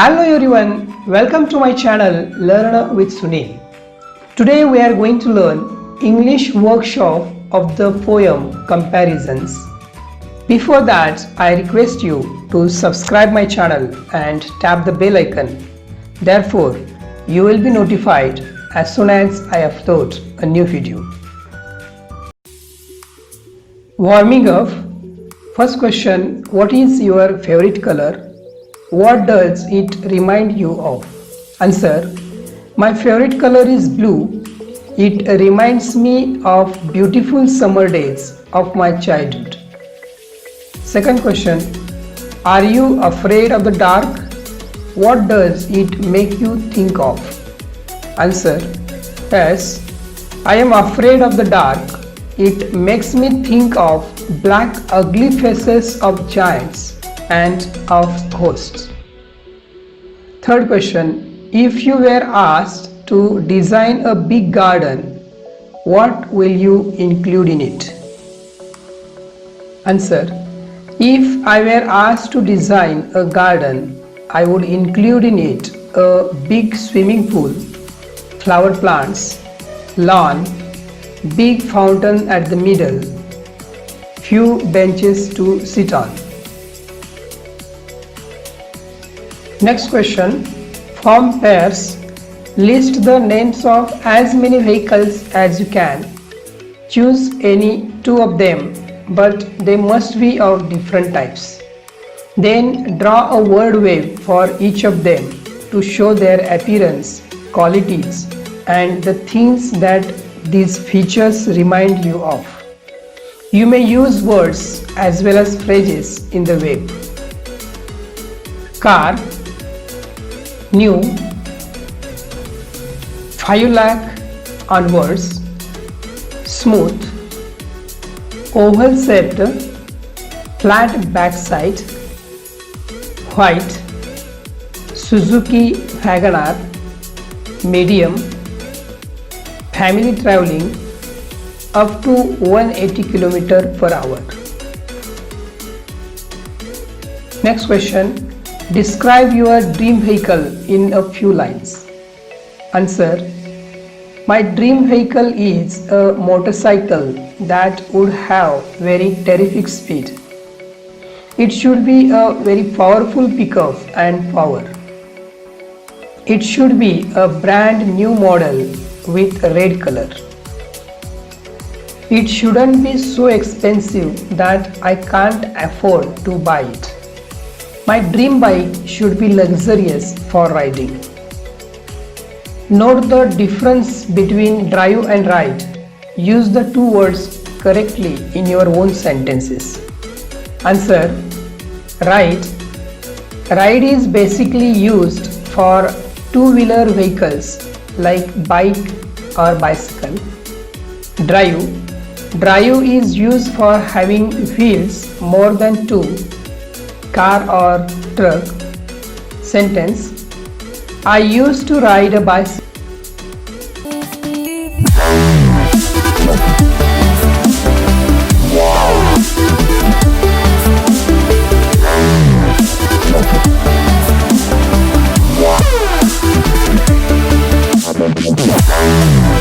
Hello everyone, welcome to my channel Learn with Sunil. Today we are going to learn English workshop of the poem Comparisons. Before that, I request you to subscribe my channel and tap the bell icon. Therefore, you will be notified as soon as I upload a new video. Warming up. First question, what is your favorite color? What does it remind you of? Answer, my favorite color is blue. It reminds me of beautiful summer days of my childhood. Second question, are you afraid of the dark? What does it make you think of? Answer, yes, I am afraid of the dark. It makes me think of black ugly faces of giants and of ghosts. Third question, if you were asked to design a big garden, what will you include in it? Answer, if I were asked to design a garden, I would include in it a big swimming pool, flower plants, lawn, big fountain at the middle, few benches to sit on. Next question, form pairs. List the names of as many vehicles as you can. Choose any two of them, but they must be of different types. Then draw a word wave for each of them to show their appearance, qualities, and the things that these features remind you of. You may use words as well as phrases in the wave. Car, new, 5 lakh onwards, smooth, oval shaped, flat backside, white, Suzuki Wagon-R, medium, family traveling up to 180 km per hour. Next question, describe your dream vehicle in a few lines. Answer, my dream vehicle is a motorcycle that would have very terrific speed. It should be a very powerful pickup and power. It should be a brand new model with a red color. It shouldn't be so expensive that I can't afford to buy it. My dream bike should be luxurious for riding. Note the difference between drive and ride. Use the two words correctly in your own sentences. Answer, ride. Ride is basically used for two-wheeler vehicles like bike or bicycle. Drive. Drive is used for having wheels more than two, car or truck. Sentence, I used to ride a bicycle. Wow.